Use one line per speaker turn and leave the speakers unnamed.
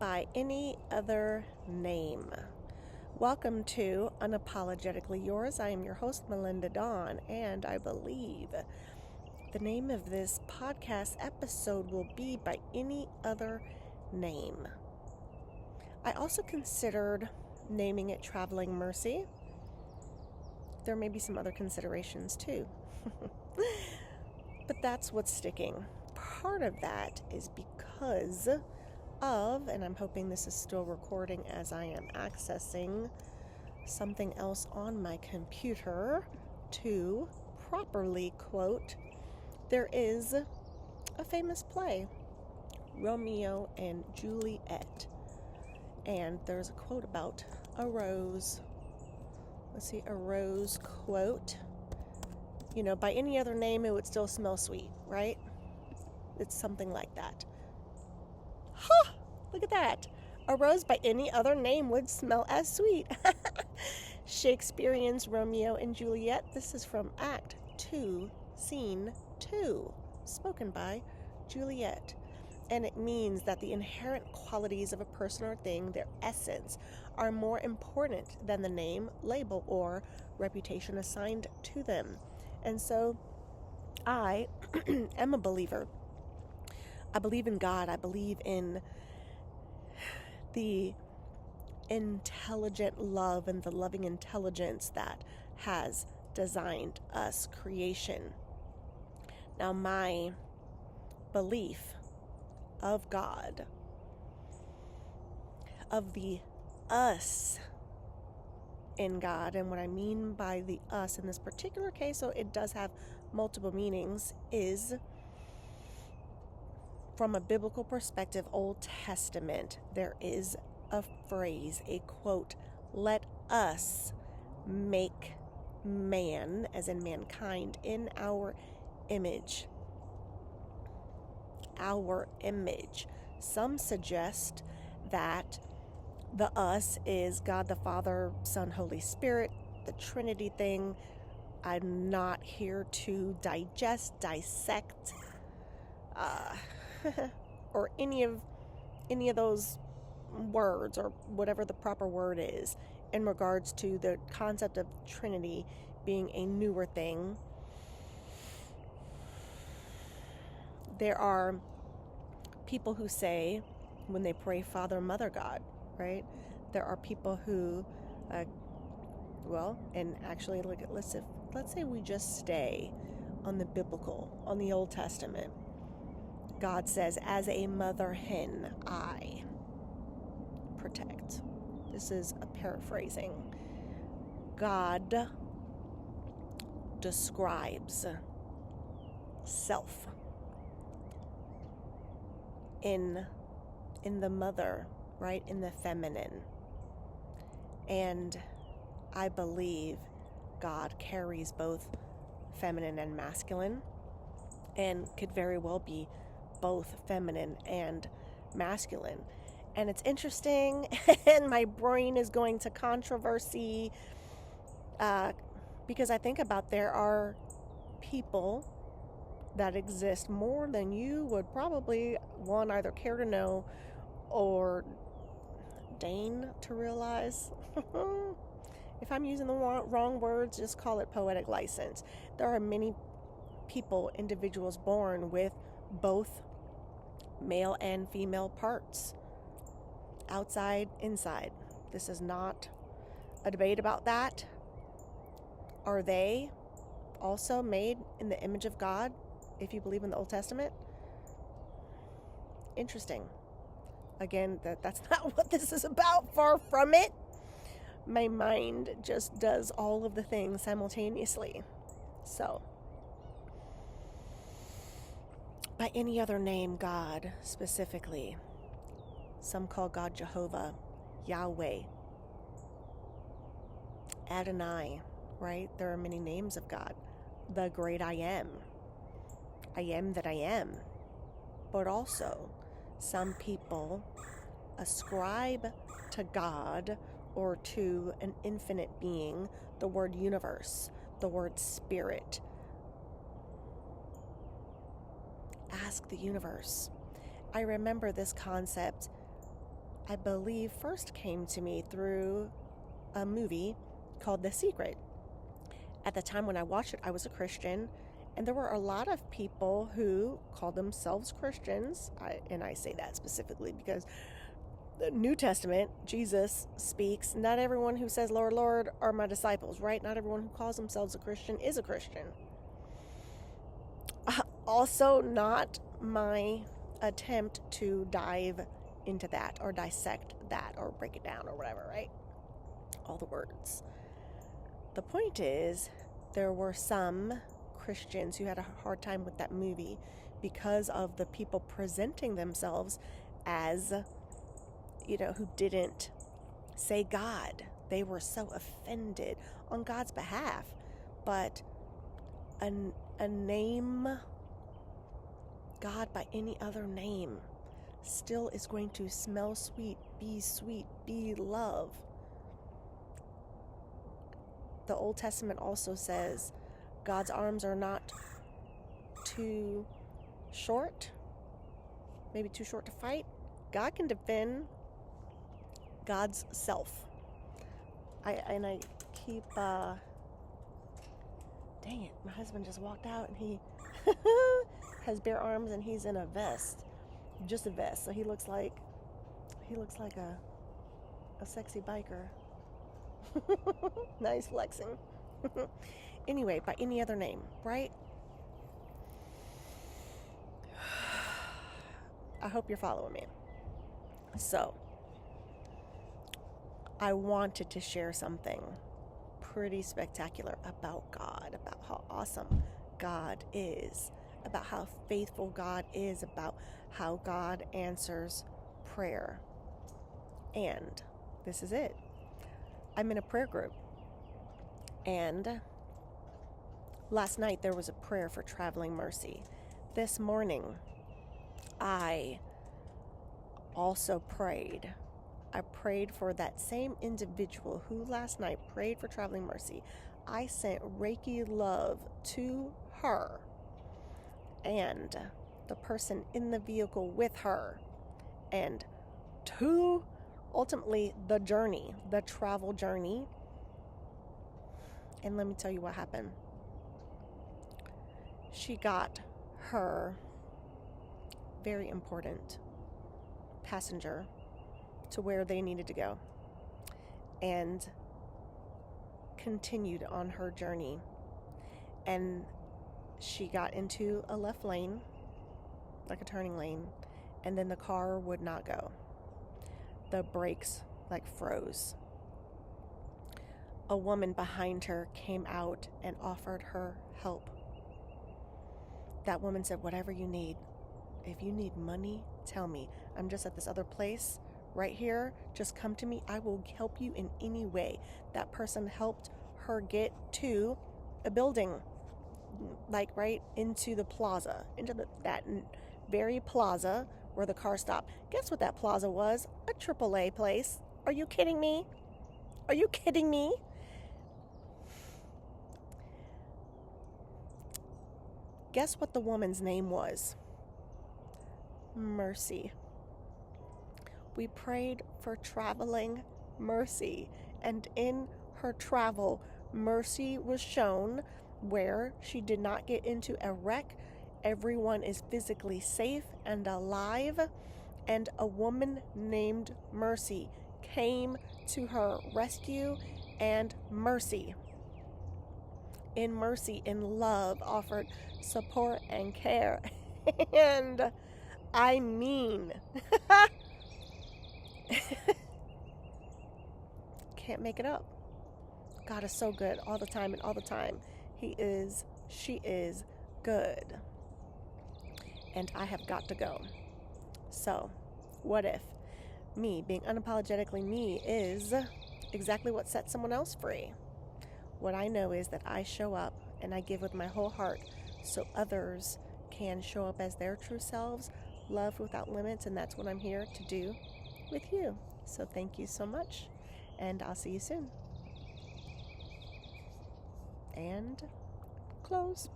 by any other name. Welcome to Unapologetically Yours. I am your host, Melinda Dawn, and I believe the name of this podcast episode will be By Any Other Name. I also considered naming it Traveling Mercy. There may be some other considerations too. But that's what's sticking. Part of that is because of, and I'm hoping this is still recording as I am accessing something else on my computer to properly quote, there is a famous play, Romeo and Juliet, and there's a quote about a rose. Let's see, a rose quote. You know, by any other name, it would still smell sweet, right? It's something like that. Huh! Look at that. A rose by any other name would smell as sweet. Shakespearean's Romeo and Juliet. This is from Act 2, Scene 2, spoken by Juliet. And it means that the inherent qualities of a person or thing, their essence, are more important than the name, label, or reputation assigned to them. And so I am a believer. I believe in God. I believe in the intelligent love and the loving intelligence that has designed us, creation. Now, my belief of God, of the us in God, and what I mean by the us in this particular case, so it does have multiple meanings, is from a biblical perspective, Old Testament, there is a phrase, a quote, let us make man, as in mankind, in our image. Our image. Some suggest that the us is God the Father, Son, Holy Spirit, the Trinity thing. I'm not here to dissect, or any of those words, or whatever the proper word is, in regards to the concept of Trinity being a newer thing. There are people who say, when they pray Father, Mother, God, right? There are people who, and actually, let's say we just stay on the biblical, on the Old Testament. God says, as a mother hen, I protect. This is a paraphrasing. God describes self in the mother, right? In the feminine. And I believe God carries both feminine and masculine, and could very well be both feminine and masculine. And it's interesting, and my brain is going to controversy, because I think about there are people that exist more than you would probably, one, either care to know or deign to realize. If I'm using the wrong words, just call it poetic license. There are many people, individuals born with both male and female parts, outside, inside. This is not a debate about that. Are they also made in the image of God, if you believe in the Old Testament? Interesting. Again, that's not what this is about. Far from it. My mind just does all of the things simultaneously. So, by any other name, God specifically. Some call God Jehovah, Yahweh, Adonai, right? There are many names of God. The great I am that I am. But also, some people ascribe to God or to an infinite being the word universe, the word spirit. Ask the universe. I remember this concept I believe, first came to me through a movie called The Secret. At the time when I watched it, I was a Christian, and there were a lot of people who called themselves Christians. And I say that specifically because the New Testament, Jesus speaks, not everyone who says, Lord, Lord, are my disciples, right? Not everyone who calls themselves a Christian is a Christian. Also, not my attempt to dive into that or dissect that or break it down or whatever, right? All the words. The point is, there were some Christians who had a hard time with that movie because of the people presenting themselves as, who didn't say God. They were so offended on God's behalf. But a name God by any other name still is going to smell sweet, be love. The Old Testament also says God's arms are not too short, maybe too short to fight. God can defend God's self. I keep, dang it, my husband just walked out and he has bare arms and he's in a vest, just a vest. So he looks like a sexy biker. Nice flexing. Anyway, by any other name, right? I hope you're following me. So, I wanted to share something pretty spectacular about God, about how awesome God is, about how faithful God is, about how God answers prayer. And this is it. I'm in a prayer group, and last night there was a prayer for traveling mercy. This morning, I also prayed. I prayed for that same individual who last night prayed for traveling mercy. I sent Reiki love to her and the person in the vehicle with her, and to ultimately the travel journey. And let me tell you what happened. She got her very important passenger to where they needed to go and continued on her journey. And she got into a left lane, like a turning lane, and then the car would not go. The brakes froze. A woman behind her came out and offered her help. That woman said, whatever you need. If you need money, tell me. I'm just at this other place right here. Just come to me. I will help you in any way. That person helped her get to a building, right into the plaza, into that very plaza where the car stopped. Guess what that plaza was? A AAA place. Are you kidding me? Are you kidding me? Guess what the woman's name was? Mercy. We prayed for traveling mercy, and in her travel, mercy was shown where she did not get into a wreck. Everyone is physically safe and alive, and a woman named Mercy came to her rescue, and mercy, in love, offered support and care. And I mean, can't make it up. God is so good all the time, and all the time she is good. And I have got to go. So, what if me being unapologetically me is exactly what sets someone else free? What I know is that I show up and I give with my whole heart so others can show up as their true selves, love without limits, and that's what I'm here to do with you. So thank you so much, and I'll see you soon. And close.